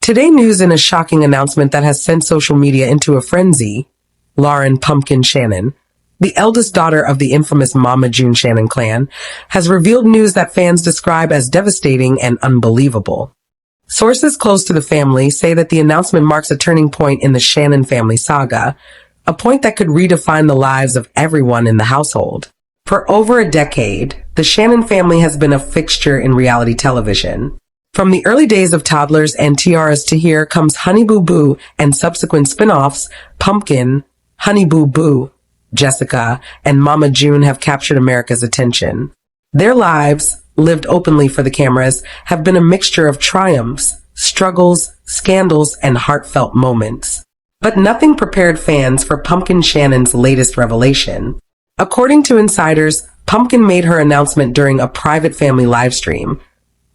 Today news in a shocking announcement that has sent social media into a frenzy. Lauryn Pumpkin Shannon, the eldest daughter of the infamous Mama June Shannon clan, has revealed news that fans describe as devastating and unbelievable. Sources close to the family say that the announcement marks a turning point in the Shannon family saga, a point that could redefine the lives of everyone in the household. For over a decade, the Shannon family has been a fixture in reality television. From the early days of Toddlers and Tiaras to Here Comes Honey Boo Boo and subsequent spin-offs, Pumpkin, Honey Boo Boo, Jessica, and Mama June have captured America's attention. Their lives, lived openly for the cameras, have been a mixture of triumphs, struggles, scandals, and heartfelt moments. But nothing prepared fans for Pumpkin Shannon's latest revelation. According to insiders, Pumpkin made her announcement during a private family livestream,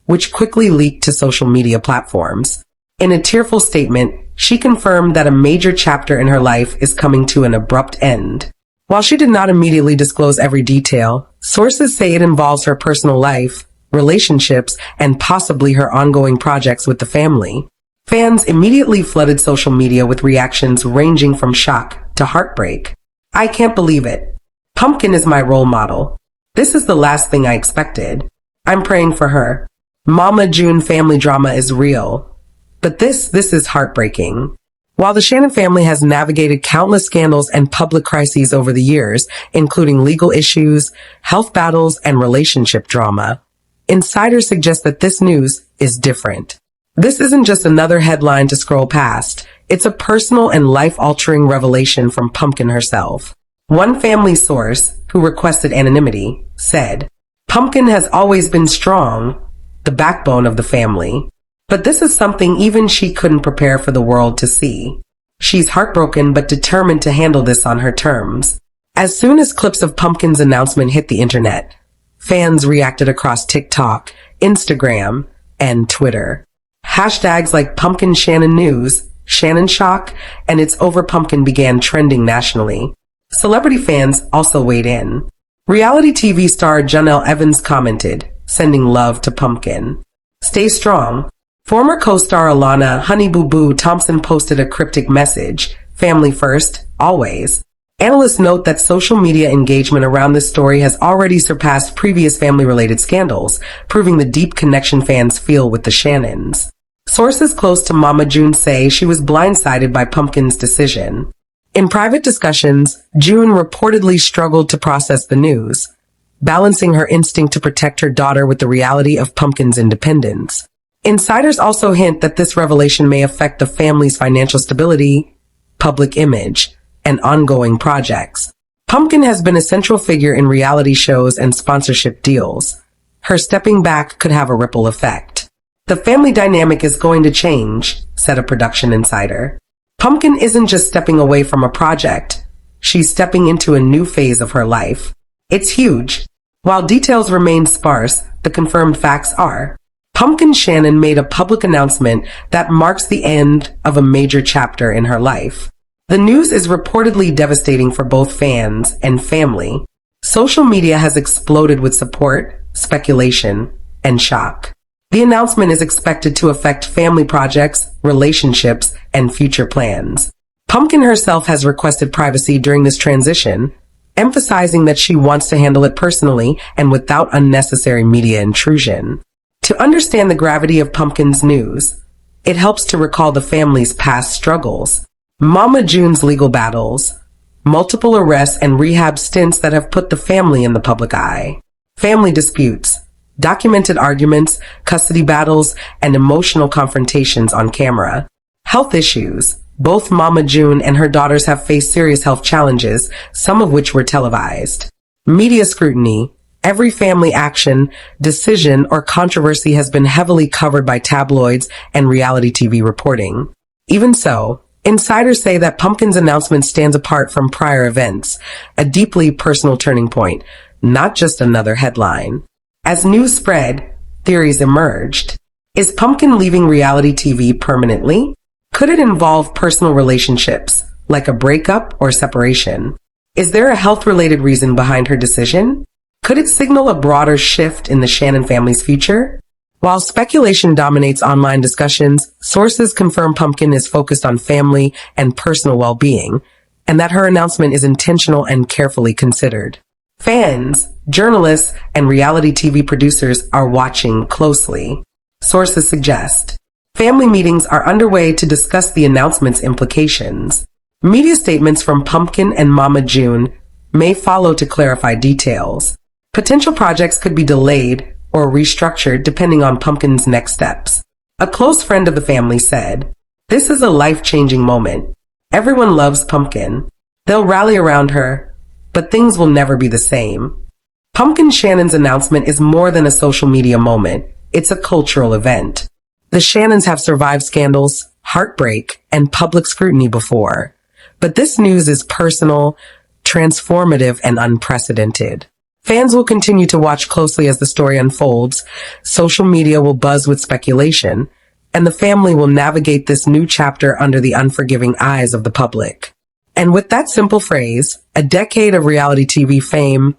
which quickly leaked to social media platforms. In a tearful statement, she confirmed that a major chapter in her life is coming to an abrupt end. While she did not immediately disclose every detail, sources say it involves her personal life, relationships, and possibly her ongoing projects with the family. Fans immediately flooded social media with reactions ranging from shock to heartbreak. "I can't believe it. Pumpkin is my role model. This is the last thing I expected. I'm praying for her. Mama June family drama is real. But this is heartbreaking." While the Shannon family has navigated countless scandals and public crises over the years, including legal issues, health battles, and relationship drama, insiders suggest that this news is different. This isn't just another headline to scroll past. It's a personal and life-altering revelation from Pumpkin herself. One family source, who requested anonymity, said, "Pumpkin has always been strong, the backbone of the family. But this is something even she couldn't prepare for the world to see. She's heartbroken but determined to handle this on her terms." As soon as clips of Pumpkin's announcement hit the internet, fans reacted across TikTok, Instagram, and Twitter. Hashtags like Pumpkin Shannon News, Shannon Shock, and It's Over Pumpkin began trending nationally. Celebrity fans also weighed in. Reality TV star Janelle Evans commented, sending love to Pumpkin. "Stay strong." Former co-star Alana, Honey Boo Boo Thompson posted a cryptic message, "Family first, always." Analysts note that social media engagement around this story has already surpassed previous family-related scandals, proving the deep connection fans feel with the Shannons. Sources close to Mama June say she was blindsided by Pumpkin's decision. In private discussions, June reportedly struggled to process the news, balancing her instinct to protect her daughter with the reality of Pumpkin's independence. Insiders also hint that this revelation may affect the family's financial stability, public image, and ongoing projects. Pumpkin has been a central figure in reality shows and sponsorship deals. Her stepping back could have a ripple effect. "The family dynamic is going to change," said a production insider. "Pumpkin isn't just stepping away from a project. She's stepping into a new phase of her life. It's huge." While details remain sparse, the confirmed facts are: Pumpkin Shannon made a public announcement that marks the end of a major chapter in her life. The news is reportedly devastating for both fans and family. Social media has exploded with support, speculation, and shock. The announcement is expected to affect family projects, relationships, and future plans. Pumpkin herself has requested privacy during this transition, emphasizing that she wants to handle it personally and without unnecessary media intrusion. To understand the gravity of Pumpkin's news, it helps to recall the family's past struggles. Mama June's legal battles, multiple arrests and rehab stints that have put the family in the public eye. Family disputes, documented arguments, custody battles, and emotional confrontations on camera. Health issues. Both Mama June and her daughters have faced serious health challenges, some of which were televised. Media scrutiny. Every family action, decision, or controversy has been heavily covered by tabloids and reality TV reporting. Even so, insiders say that Pumpkin's announcement stands apart from prior events, a deeply personal turning point, not just another headline. As news spread, theories emerged. Is Pumpkin leaving reality TV permanently? Could it involve personal relationships, like a breakup or separation? Is there a health-related reason behind her decision? Could it signal a broader shift in the Shannon family's future? While speculation dominates online discussions, sources confirm Pumpkin is focused on family and personal well-being, and that her announcement is intentional and carefully considered. Fans, journalists, and reality TV producers are watching closely. Sources suggest family meetings are underway to discuss the announcement's implications. Media statements from Pumpkin and Mama June may follow to clarify details. Potential projects could be delayed or restructured depending on Pumpkin's next steps. A close friend of the family said, "This is a life-changing moment. Everyone loves Pumpkin. They'll rally around her, but things will never be the same." Pumpkin Shannon's announcement is more than a social media moment. It's a cultural event. The Shannons have survived scandals, heartbreak, and public scrutiny before. But this news is personal, transformative, and unprecedented. Fans will continue to watch closely as the story unfolds. Social media will buzz with speculation, and the family will navigate this new chapter under the unforgiving eyes of the public. And with that simple phrase, a decade of reality TV fame,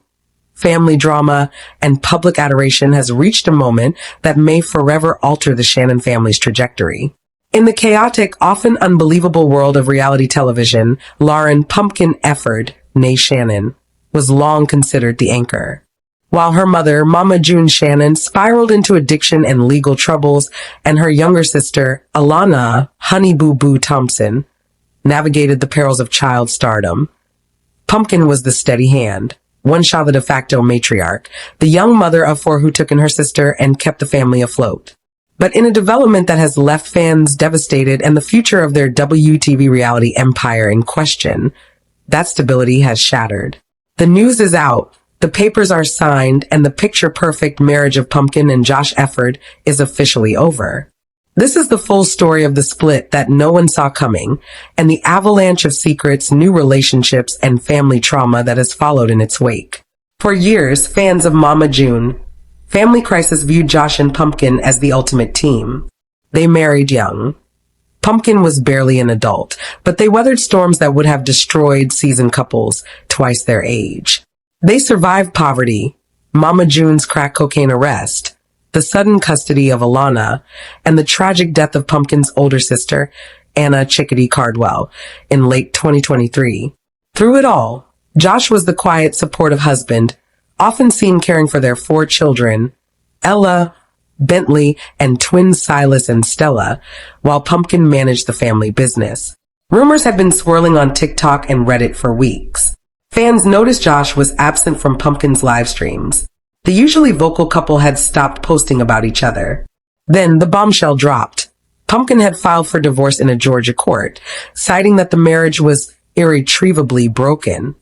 family drama, and public adoration has reached a moment that may forever alter the Shannon family's trajectory. In the chaotic, often unbelievable world of reality television, Lauryn "Pumpkin" Efird, née Shannon, was long considered the anchor. While her mother, Mama June Shannon, spiraled into addiction and legal troubles, and her younger sister, Alana "Honey Boo Boo" Thompson, navigated the perils of child stardom, Pumpkin was the steady hand. One saw the de facto matriarch, the young mother of four who took in her sister and kept the family afloat. But in a development that has left fans devastated and the future of their WTV reality empire in question, that stability has shattered. The news is out, the papers are signed, and the picture-perfect marriage of Pumpkin and Josh Efird is officially over. This is the full story of the split that no one saw coming, and the avalanche of secrets, new relationships, and family trauma that has followed in its wake. For years, fans of Mama June, Family Crisis viewed Josh and Pumpkin as the ultimate team. They married young. Pumpkin was barely an adult, but they weathered storms that would have destroyed seasoned couples twice their age. They survived poverty, Mama June's crack cocaine arrest, the sudden custody of Alana, and the tragic death of Pumpkin's older sister, Anna Chickadee Cardwell, in late 2023. Through it all, Josh was the quiet, supportive husband, often seen caring for their four children, Ella, Bentley, and twins Silas and Stella, while Pumpkin managed the family business. Rumors had been swirling on TikTok and Reddit for weeks. Fans noticed Josh was absent from Pumpkin's live streams. The usually vocal couple had stopped posting about each other. Then the bombshell dropped. Pumpkin had filed for divorce in a Georgia court, citing that the marriage was irretrievably broken.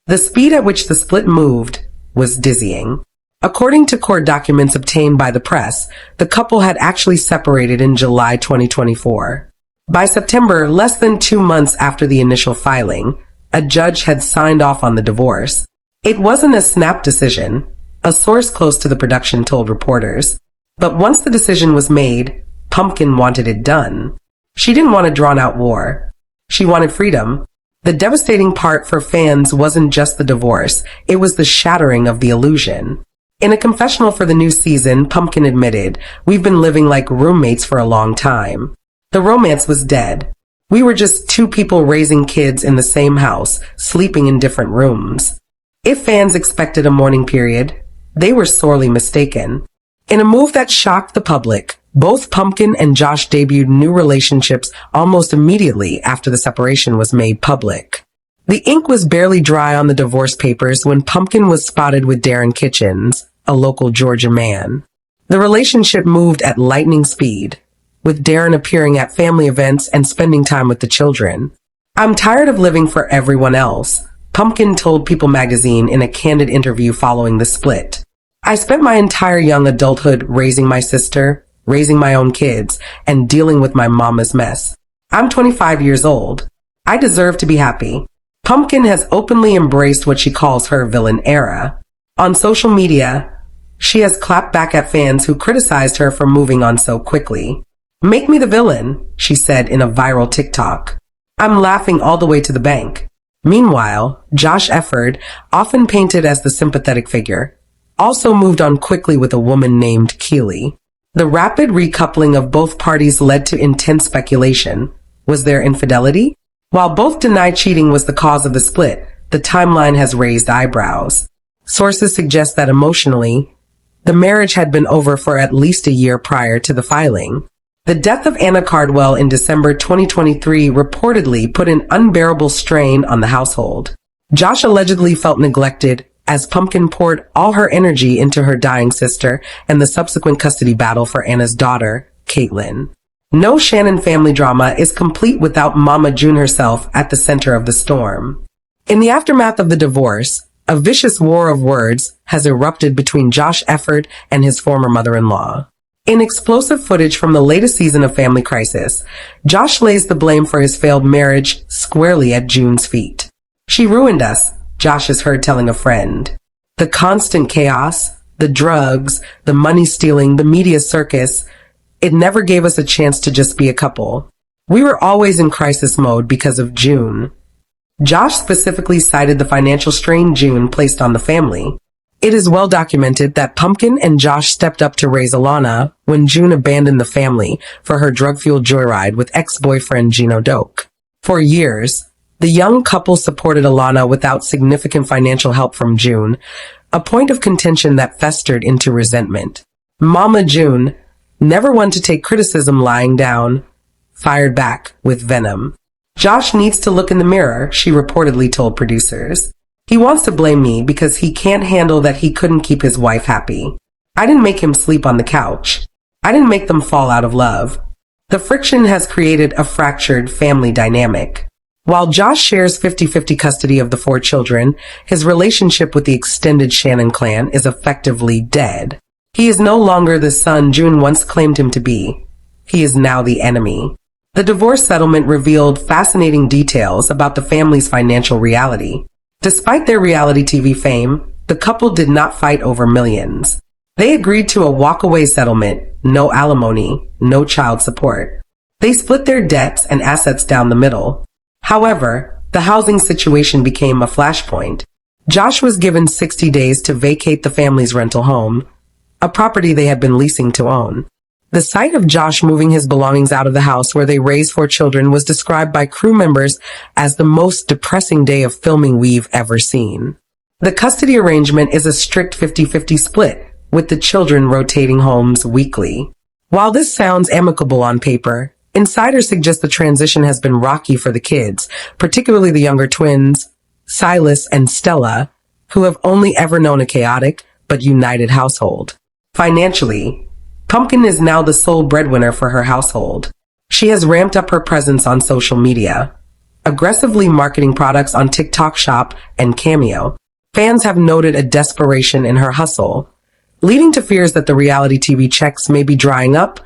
The speed at which the split moved was dizzying. According to court documents obtained by the press, the couple had actually separated in July 2024. By September, less than 2 months after the initial filing, a judge had signed off on the divorce. It wasn't a snap decision, a source close to the production told reporters. But once the decision was made, Pumpkin wanted it done. She didn't want a drawn-out war. She wanted freedom. The devastating part for fans wasn't just the divorce, it was the shattering of the illusion. In a confessional for the new season, Pumpkin admitted, "We've been living like roommates for a long time. The romance was dead. We were just two people raising kids in the same house, sleeping in different rooms." If fans expected a mourning period, they were sorely mistaken. In a move that shocked the public, both Pumpkin and Josh debuted new relationships almost immediately after the separation was made public. The ink was barely dry on the divorce papers when Pumpkin was spotted with Darren Kitchens, a local Georgia man. The relationship moved at lightning speed, with Darren appearing at family events and spending time with the children. "I'm tired of living for everyone else," Pumpkin told People magazine in a candid interview following the split. "I spent my entire young adulthood raising my sister, raising my own kids, and dealing with my mama's mess. I'm 25 years old. I deserve to be happy." Pumpkin has openly embraced what she calls her villain era. On social media, she has clapped back at fans who criticized her for moving on so quickly. "Make me the villain," she said in a viral TikTok. "I'm laughing all the way to the bank." Meanwhile, Josh Efird, often painted as the sympathetic figure, also moved on quickly with a woman named Keely. The rapid recoupling of both parties led to intense speculation. Was there infidelity? While both deny cheating was the cause of the split, the timeline has raised eyebrows. Sources suggest that emotionally, the marriage had been over for at least a year prior to the filing. The death of Anna Cardwell in December 2023 reportedly put an unbearable strain on the household. Josh allegedly felt neglected as Pumpkin poured all her energy into her dying sister and the subsequent custody battle for Anna's daughter, Caitlin. No Shannon family drama is complete without Mama June herself at the center of the storm. In the aftermath of the divorce, a vicious war of words has erupted between Josh Efird and his former mother-in-law. In explosive footage from the latest season of Family Crisis, Josh lays the blame for his failed marriage squarely at June's feet. "She ruined us," Josh is heard telling a friend. The constant chaos, the drugs, the money stealing, the media circus, it never gave us a chance to just be a couple. We were always in crisis mode because of June. Josh specifically cited the financial strain June placed on the family. It is well documented that Pumpkin and Josh stepped up to raise Alana when June abandoned the family for her drug-fueled joyride with ex-boyfriend Gino Doak. For years, the young couple supported Alana without significant financial help from June, a point of contention that festered into resentment. Mama June, never one to take criticism lying down, fired back with venom. "Josh needs to look in the mirror," she reportedly told producers. "He wants to blame me because he can't handle that he couldn't keep his wife happy. I didn't make him sleep on the couch. I didn't make them fall out of love." The friction has created a fractured family dynamic. While Josh shares 50-50 custody of the 4 children, his relationship with the extended Shannon clan is effectively dead. He is no longer the son June once claimed him to be. He is now the enemy. The divorce settlement revealed fascinating details about the family's financial reality. Despite their reality TV fame, the couple did not fight over millions. They agreed to a walkaway settlement, no alimony, no child support. They split their debts and assets down the middle. However, the housing situation became a flashpoint. Josh was given 60 days to vacate the family's rental home, a property they had been leasing to own. The sight of Josh moving his belongings out of the house where they raised 4 children was described by crew members as the most depressing day of filming we've ever seen. The custody arrangement is a strict 50-50 split, with the children rotating homes weekly. While this sounds amicable on paper, insiders suggest the transition has been rocky for the kids, particularly the younger twins, Silas and Stella, who have only ever known a chaotic but united household. Financially, Pumpkin is now the sole breadwinner for her household. She has ramped up her presence on social media, aggressively marketing products on TikTok Shop and Cameo. Fans have noted a desperation in her hustle, leading to fears that the reality TV checks may be drying up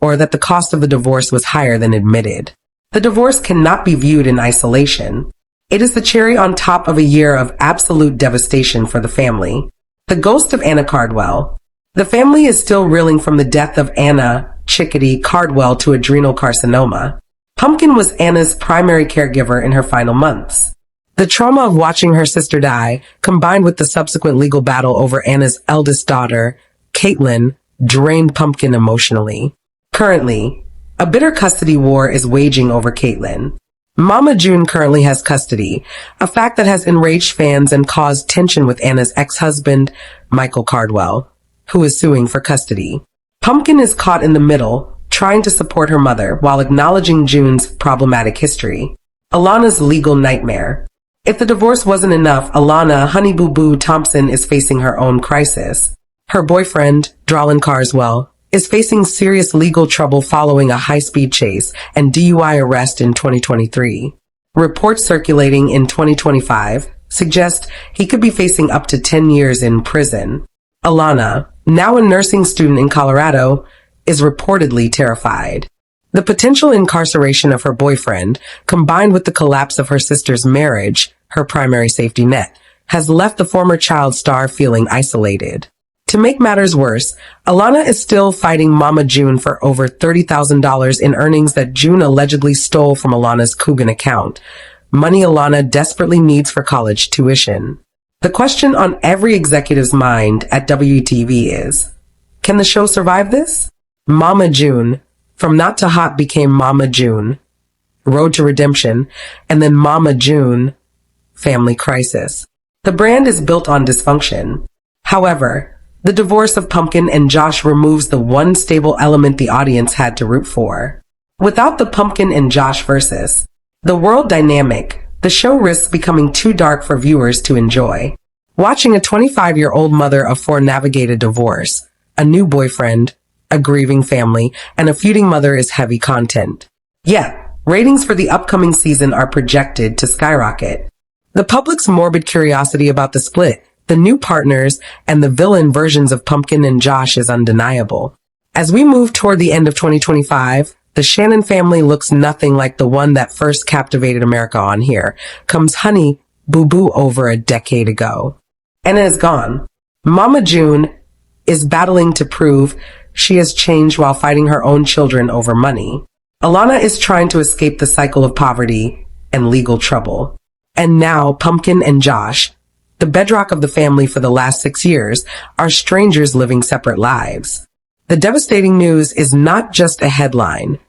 or that the cost of the divorce was higher than admitted. The divorce cannot be viewed in isolation. It is the cherry on top of a year of absolute devastation for the family. The ghost of Anna Cardwell. The family is still reeling from the death of Anna Chickadee Cardwell to adrenal carcinoma. Pumpkin was Anna's primary caregiver in her final months. The trauma of watching her sister die, combined with the subsequent legal battle over Anna's eldest daughter, Caitlin, drained Pumpkin emotionally. Currently, a bitter custody war is waging over Caitlin. Mama June currently has custody, a fact that has enraged fans and caused tension with Anna's ex-husband, Michael Cardwell, who is suing for custody. Pumpkin is caught in the middle, trying to support her mother while acknowledging June's problematic history. Alana's legal nightmare. If the divorce wasn't enough, Alana Honey Boo Boo Thompson is facing her own crisis. Her boyfriend, Lauryn Shannon, is facing serious legal trouble following a high-speed chase and DUI arrest in 2023. Reports circulating in 2025 suggest he could be facing up to 10 years in prison. Alana, now a nursing student in Colorado, is reportedly terrified. The potential incarceration of her boyfriend, combined with the collapse of her sister's marriage, her primary safety net, has left the former child star feeling isolated. To make matters worse, Alana is still fighting Mama June for over $30,000 in earnings that June allegedly stole from Alana's Coogan account, money Alana desperately needs for college tuition. The question on every executive's mind at WeTV is, can the show survive this? Mama June, From Not to Hot became Mama June, Road to Redemption, and then Mama June, Family Crisis. The brand is built on dysfunction. However, the divorce of Pumpkin and Josh removes the one stable element the audience had to root for. Without the Pumpkin and Josh versus the world dynamic, the show risks becoming too dark for viewers to enjoy. Watching a 25-year-old mother of four navigate a divorce, a new boyfriend, a grieving family, and a feuding mother is heavy content. Yet, ratings for the upcoming season are projected to skyrocket. The public's morbid curiosity about the split, the new partners, and the villain versions of Pumpkin and Josh is undeniable. As we move toward the end of 2025, the Shannon family looks nothing like the one that first captivated America on Here Comes Honey Boo Boo over a decade ago. Anna is gone. Mama June is battling to prove she has changed while fighting her own children over money. Alana is trying to escape the cycle of poverty and legal trouble. And now Pumpkin and Josh, the bedrock of the family for the last 6 years, are strangers living separate lives. The devastating news is not just a headline.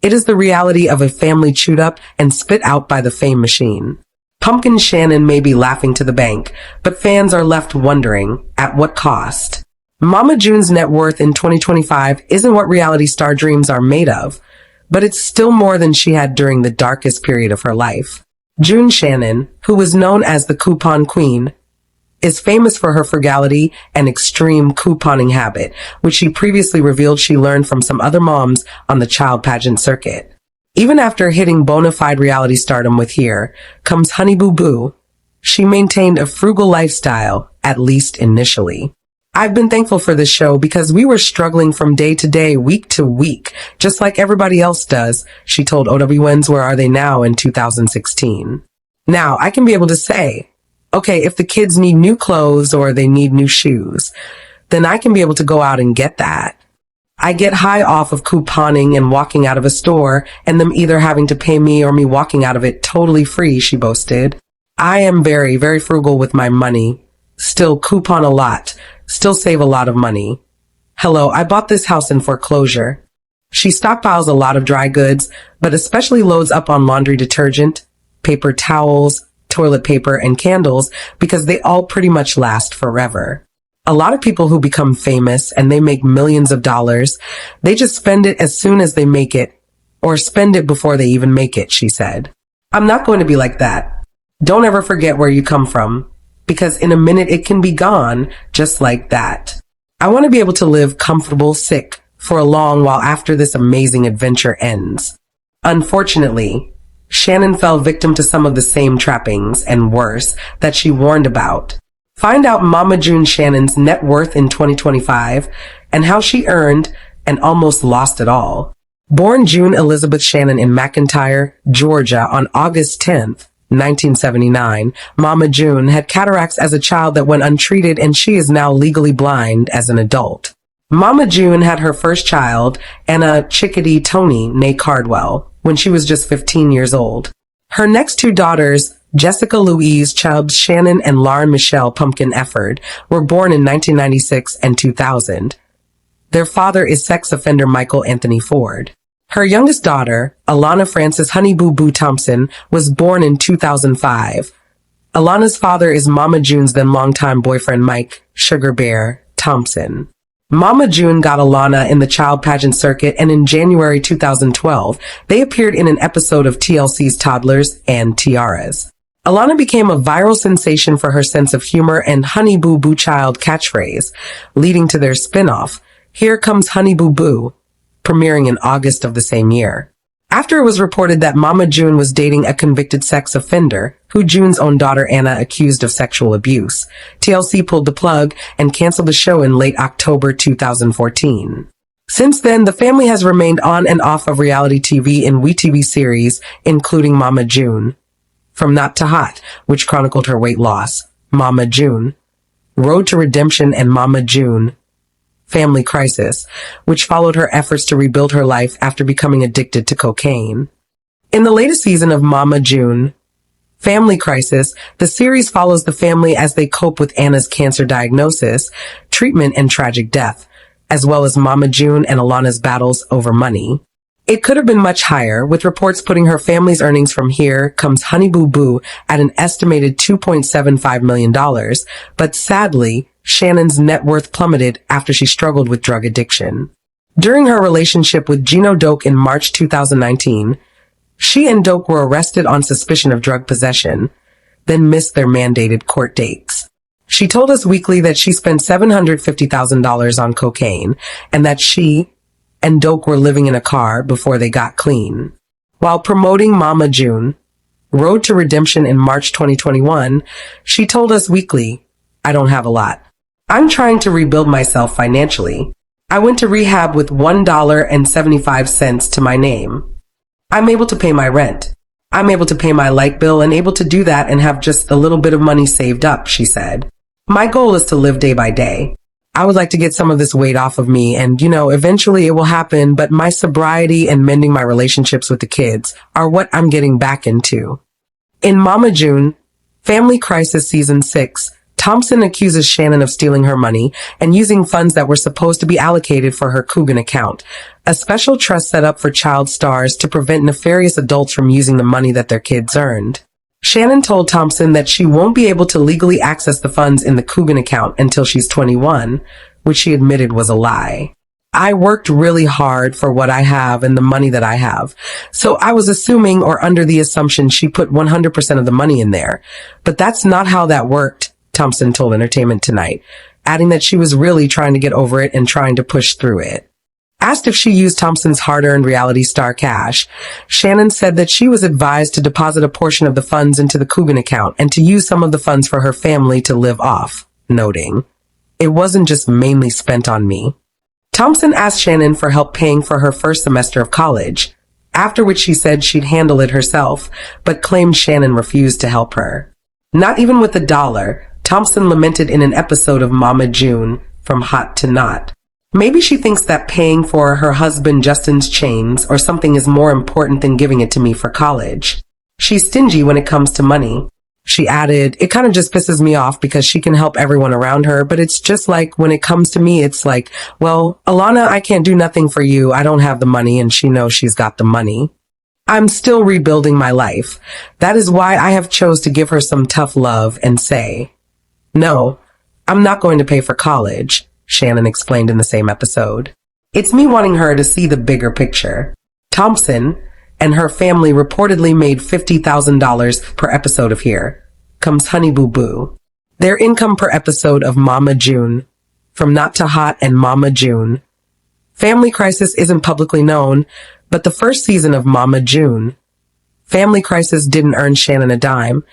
It is the reality of a family chewed up and spit out by the fame machine. Pumpkin Shannon may be laughing to the bank, but fans are left wondering, at what cost? Mama June's net worth in 2025 isn't what reality star dreams are made of, but it's still more than she had during the darkest period of her life. June Shannon, who was known as the Coupon Queen, is famous for her frugality and extreme couponing habit, which she previously revealed she learned from some other moms on the child pageant circuit. Even after hitting bona fide reality stardom with Here Comes Honey Boo Boo, she maintained a frugal lifestyle, at least initially. I've been thankful for this show because we were struggling from day to day, week to week, just like everybody else does, she told OWN's Where Are They Now in 2016. Now, I can be able to say, okay, if the kids need new clothes or they need new shoes, then I can be able to go out and get that. I get high off of couponing and walking out of a store and them either having to pay me or me walking out of it totally free, she boasted. I am very, very frugal with my money. Still coupon a lot. Still save a lot of money. Hello, I bought this house in foreclosure. She stockpiles a lot of dry goods, but especially loads up on laundry detergent, paper towels, toilet paper, and candles because they all pretty much last forever. A lot of people who become famous and they make millions of dollars, they just spend it as soon as they make it, or spend it before they even make it, she said. I'm not going to be like that. Don't ever forget where you come from, because in a minute it can be gone just like that. I want to be able to live comfortable, sick, for a long while after this amazing adventure ends. Unfortunately, Shannon fell victim to some of the same trappings, and worse, that she warned about. Find out Mama June Shannon's net worth in 2025 and how she earned and almost lost it all. Born June Elizabeth Shannon in McIntyre, Georgia on August 10th, 1979, Mama June had cataracts as a child that went untreated, and she is now legally blind as an adult. Mama June had her first child, Anna Chickadee Tony, née Cardwell, when she was just 15 years old. Her next two daughters, Jessica Louise Chubbs Shannon and Lauren Michelle Pumpkin Efird, were born in 1996 and 2000. Their father is sex offender Michael Anthony Ford. Her youngest daughter, Alana Frances Honey Boo Boo Thompson, was born in 2005. Alana's father is Mama June's then longtime boyfriend Mike Sugar Bear Thompson. Mama June got Alana in the child pageant circuit, and in January 2012, they appeared in an episode of TLC's Toddlers and Tiaras. Alana became a viral sensation for her sense of humor and Honey Boo Boo Child catchphrase, leading to their spin-off, Here Comes Honey Boo Boo, premiering in August of the same year. After it was reported that Mama June was dating a convicted sex offender, who June's own daughter Anna accused of sexual abuse, TLC pulled the plug and canceled the show in late October 2014. Since then, the family has remained on and off of reality TV in WeTV series, including Mama June, From Not to Hot, which chronicled her weight loss, Mama June, Road to Redemption, and Mama June, Family Crisis, which followed her efforts to rebuild her life after becoming addicted to cocaine. In the latest season of Mama June, Family Crisis, the series follows the family as they cope with Anna's cancer diagnosis, treatment, and tragic death, as well as Mama June and Alana's battles over money. It could have been much higher, with reports putting her family's earnings from Here Comes Honey Boo Boo at an estimated $2.75 million, but sadly, Shannon's net worth plummeted after she struggled with drug addiction. During her relationship with Gino Doak in March 2019, she and Doak were arrested on suspicion of drug possession, then missed their mandated court dates. She told Us Weekly that she spent $750,000 on cocaine and that she and Doak were living in a car before they got clean. While promoting Mama June, Road to Redemption in March 2021, she told Us Weekly, "I don't have a lot. I'm trying to rebuild myself financially. I went to rehab with $1.75 to my name. I'm able to pay my rent. I'm able to pay my light bill and able to do that and have just a little bit of money saved up," she said. "My goal is to live day by day. I would like to get some of this weight off of me and, eventually it will happen, but my sobriety and mending my relationships with the kids are what I'm getting back into." In Mama June, Family Crisis Season 6, Thompson accuses Shannon of stealing her money and using funds that were supposed to be allocated for her Coogan account, a special trust set up for child stars to prevent nefarious adults from using the money that their kids earned. Shannon told Thompson that she won't be able to legally access the funds in the Coogan account until she's 21, which she admitted was a lie. "I worked really hard for what I have and the money that I have. So I was assuming or under the assumption she put 100% of the money in there. But that's not how that worked," Thompson told Entertainment Tonight, adding that she was really trying to get over it and trying to push through it. Asked if she used Thompson's hard-earned reality star cash, Shannon said that she was advised to deposit a portion of the funds into the Coogan account and to use some of the funds for her family to live off, noting, "It wasn't just mainly spent on me." Thompson asked Shannon for help paying for her first semester of college, after which she said she'd handle it herself, but claimed Shannon refused to help her. "Not even with $1, Thompson lamented in an episode of Mama June, From Hot to Not. "Maybe she thinks that paying for her husband Justin's chains or something is more important than giving it to me for college. She's stingy when it comes to money." She added, "It kind of just pisses me off because she can help everyone around her, but it's just like when it comes to me, it's like, well, Alana, I can't do nothing for you. I don't have the money and she knows she's got the money. I'm still rebuilding my life. That is why I have chose to give her some tough love and say, no, I'm not going to pay for college," Shannon explained in the same episode. "It's me wanting her to see the bigger picture." Thompson and her family reportedly made $50,000 per episode of Here Comes Honey Boo Boo. Their income per episode of Mama June, From Not to Hot and Mama June. Family Crisis isn't publicly known, but the first season of Mama June, Family Crisis didn't earn Shannon a dime,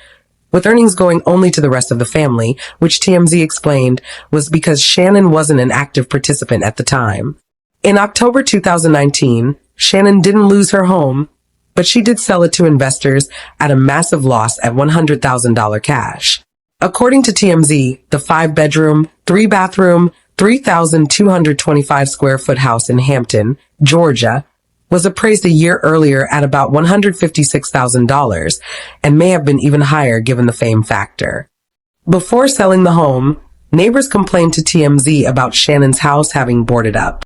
with earnings going only to the rest of the family, which TMZ explained was because Shannon wasn't an active participant at the time. In October 2019, Shannon didn't lose her home, but she did sell it to investors at a massive loss at $100,000 cash. According to TMZ, the 5-bedroom, 3-bathroom, 3,225 square foot house in Hampton, Georgia, was appraised a year earlier at about $156,000 and may have been even higher given the fame factor. Before selling the home, neighbors complained to TMZ about Shannon's house having boarded up.